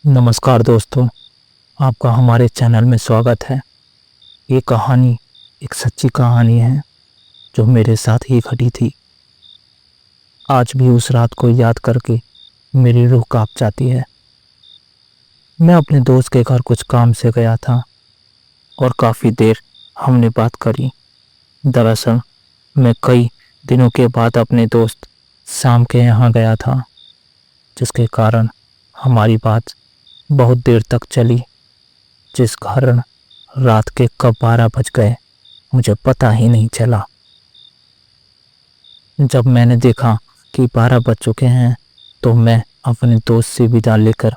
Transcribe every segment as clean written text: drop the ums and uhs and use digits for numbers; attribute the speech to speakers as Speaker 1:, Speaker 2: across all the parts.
Speaker 1: नमस्कार दोस्तों, आपका हमारे चैनल में स्वागत है। ये कहानी एक सच्ची कहानी है जो मेरे साथ ही घटी थी। आज भी उस रात को याद करके मेरी रूह कांप जाती है। मैं अपने दोस्त के घर कुछ काम से गया था और काफ़ी देर हमने बात करी। दरअसल मैं कई दिनों के बाद अपने दोस्त शाम के यहाँ गया था, जिसके कारण हमारी बात बहुत देर तक चली, जिस कारण रात के कब 12 बज गए मुझे पता ही नहीं चला। जब मैंने देखा कि 12 बज चुके हैं तो मैं अपने दोस्त से विदा लेकर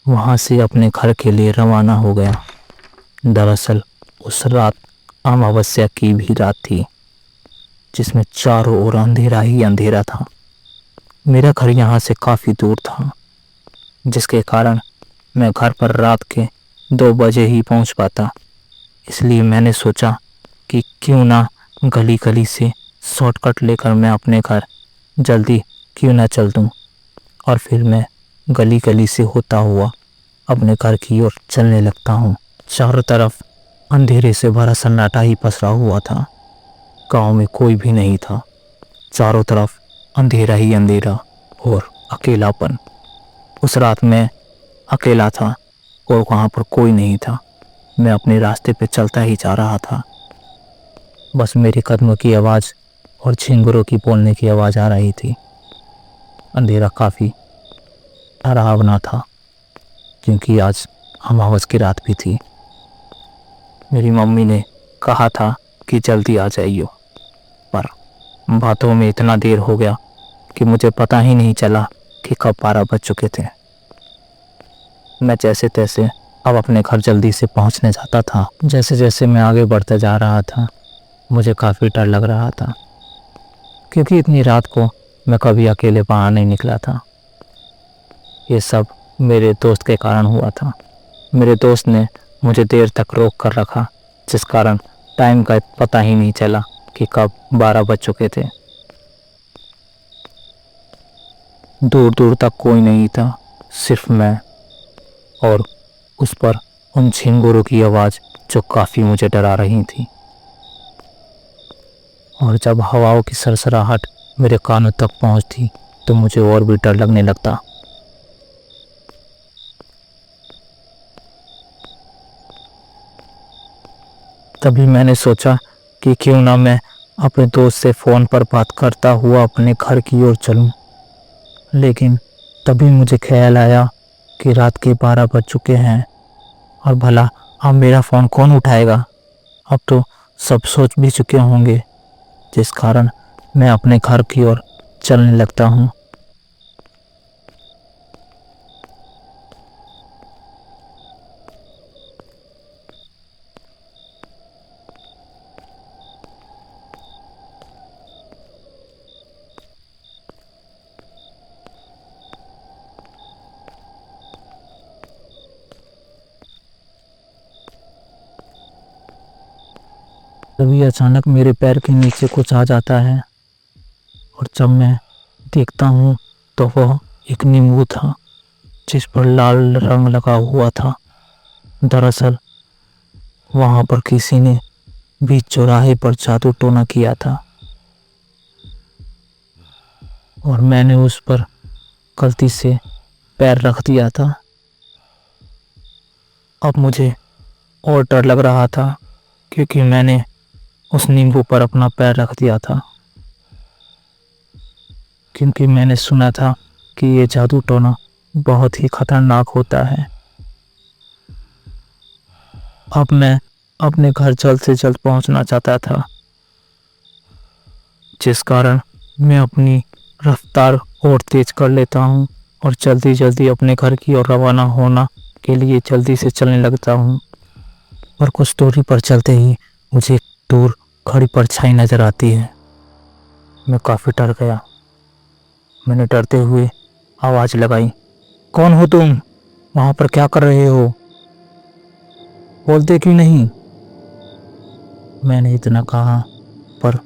Speaker 1: वहाँ से अपने घर के लिए रवाना हो गया। दरअसल उस रात अमावस्या की भी रात थी, जिसमें चारों ओर अंधेरा ही अंधेरा था। मेरा घर यहाँ से काफ़ी दूर था, जिसके कारण मैं घर पर रात के 2 बजे ही पहुंच पाता। इसलिए मैंने सोचा कि क्यों ना गली गली से शॉर्टकट लेकर मैं अपने घर जल्दी क्यों ना चल दूं। और फिर मैं गली गली से होता हुआ अपने घर की ओर चलने लगता हूं। चारों तरफ अंधेरे से भरा सन्नाटा ही पसरा हुआ था। गांव में कोई भी नहीं था। चारों तरफ अंधेरा ही अंधेरा और अकेलापन। उस रात मैं अकेला था और वहाँ पर कोई नहीं था। मैं अपने रास्ते पे चलता ही जा रहा था। बस मेरे कदमों की आवाज़ और झिंगुरों की बोलने की आवाज़ आ रही थी। अंधेरा काफ़ी डरावना था, क्योंकि आज अमावस की रात भी थी। मेरी मम्मी ने कहा था कि जल्दी आ जाइयो, पर बातों में इतना देर हो गया कि मुझे पता ही नहीं चला कि कब 12 बज चुके थे। मैं जैसे तैसे अब अपने घर जल्दी से पहुंचने जाता था। जैसे जैसे मैं आगे बढ़ते जा रहा था, मुझे काफ़ी डर लग रहा था, क्योंकि इतनी रात को मैं कभी अकेले बाहर नहीं निकला था। ये सब मेरे दोस्त के कारण हुआ था। मेरे दोस्त ने मुझे देर तक रोक कर रखा, जिस कारण टाइम का पता ही नहीं चला कि कब 12 बज चुके थे। दूर दूर तक कोई नहीं था, सिर्फ मैं और उस पर उन झिंगुरों की आवाज़ जो काफ़ी मुझे डरा रही थी। और जब हवाओं की सरसराहट मेरे कानों तक पहुंचती तो मुझे और भी डर लगने लगता। तभी मैंने सोचा कि क्यों ना मैं अपने दोस्त से फ़ोन पर बात करता हुआ अपने घर की ओर चलूं। लेकिन तभी मुझे ख्याल आया कि रात के 12 बज चुके हैं और भला अब मेरा फ़ोन कौन उठाएगा। अब तो सब सोच भी चुके होंगे, जिस कारण मैं अपने घर की ओर चलने लगता हूँ। तभी अचानक मेरे पैर के नीचे कुछ आ जाता है, और जब मैं देखता हूँ तो वह एक नींबू था, जिस पर लाल रंग लगा हुआ था। दरअसल वहाँ पर किसी ने बीच चौराहे पर जादू टोना किया था, और मैंने उस पर गलती से पैर रख दिया था। अब मुझे और डर लग रहा था, क्योंकि मैंने उस नींबू पर अपना पैर रख दिया था। क्योंकि मैंने सुना था कि ये जादू टोना बहुत ही खतरनाक होता है। अब मैं अपने घर जल्द से जल्द पहुंचना चाहता था, जिस कारण मैं अपनी रफ्तार और तेज कर लेता हूं और जल्दी जल्दी अपने घर की ओर रवाना होना के लिए जल्दी से चलने लगता हूं। और कुछ दूरी पर चलते ही मुझे दूर खड़ी परछाई नजर आती है। मैं काफ़ी डर गया। मैंने डरते हुए आवाज़ लगाई, कौन हो तुम? वहाँ पर क्या कर रहे हो? बोलते क्यों नहीं? मैंने इतना कहा, पर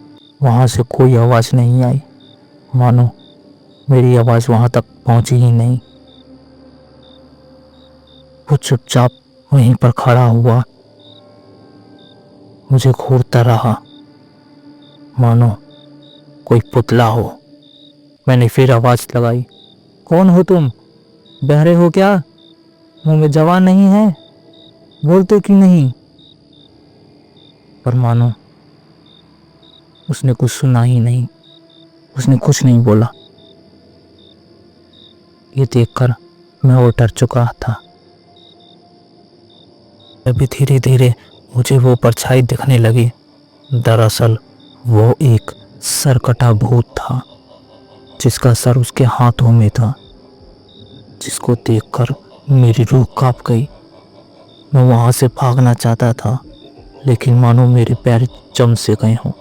Speaker 1: वहाँ से कोई आवाज़ नहीं आई, मानो मेरी आवाज़ वहाँ तक पहुँची ही नहीं। वो चुपचाप वहीं पर खड़ा हुआ मुझे घूरता रहा, मानो कोई पुतला हो। मैंने फिर आवाज लगाई, कौन हो तुम? बहरे हो क्या? मुंह में जवान नहीं है? बोलते क्यों नहीं? पर मानो उसने कुछ सुना ही नहीं, उसने कुछ नहीं बोला। ये देखकर मैं और डर चुका था। अभी धीरे धीरे मुझे वो परछाई दिखने लगी। दरअसल वो एक सरकटा भूत था, जिसका सर उसके हाथों में था, जिसको देखकर मेरी रूह कांप गई। मैं वहां से भागना चाहता था, लेकिन मानो मेरे पैर जम से गए हों।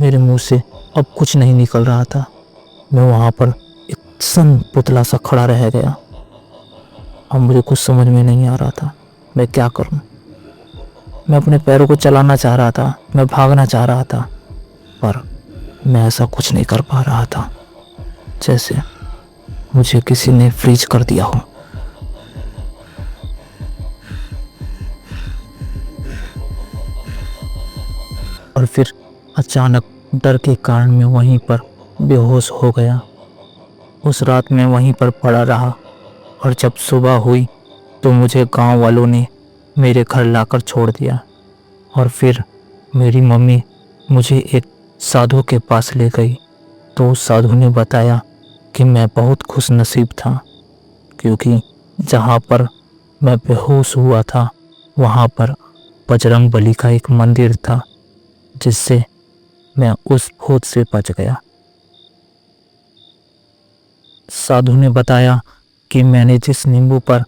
Speaker 1: मेरे मुंह से अब कुछ नहीं निकल रहा था। मैं वहां पर एक सन पुतला सा खड़ा रह गया। अब मुझे कुछ समझ में नहीं आ रहा था, मैं क्या करूं। मैं अपने पैरों को चलाना चाह रहा था, मैं भागना चाह रहा था, पर मैं ऐसा कुछ नहीं कर पा रहा था, जैसे मुझे किसी ने फ्रीज कर दिया हो। और फिर अचानक डर के कारण मैं वहीं पर बेहोश हो गया। उस रात मैं वहीं पर पड़ा रहा, और जब सुबह हुई तो मुझे गांव वालों ने मेरे घर लाकर छोड़ दिया। और फिर मेरी मम्मी मुझे एक साधु के पास ले गई, तो उस साधु ने बताया कि मैं बहुत खुश नसीब था, क्योंकि जहाँ पर मैं बेहोश हुआ था वहाँ पर बजरंग बली का एक मंदिर था, जिससे मैं उस भूत से बच गया। साधु ने बताया कि मैंने जिस नींबू पर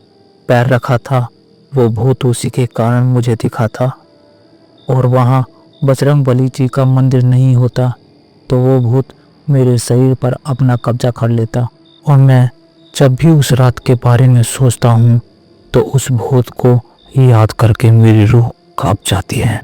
Speaker 1: पैर रखा था वो भूत उसी के कारण मुझे दिखा था, और वहाँ बजरंग बली जी का मंदिर नहीं होता तो वो भूत मेरे शरीर पर अपना कब्जा कर लेता। और मैं जब भी उस रात के बारे में सोचता हूँ तो उस भूत को याद करके मेरी रूह कांप जाती है।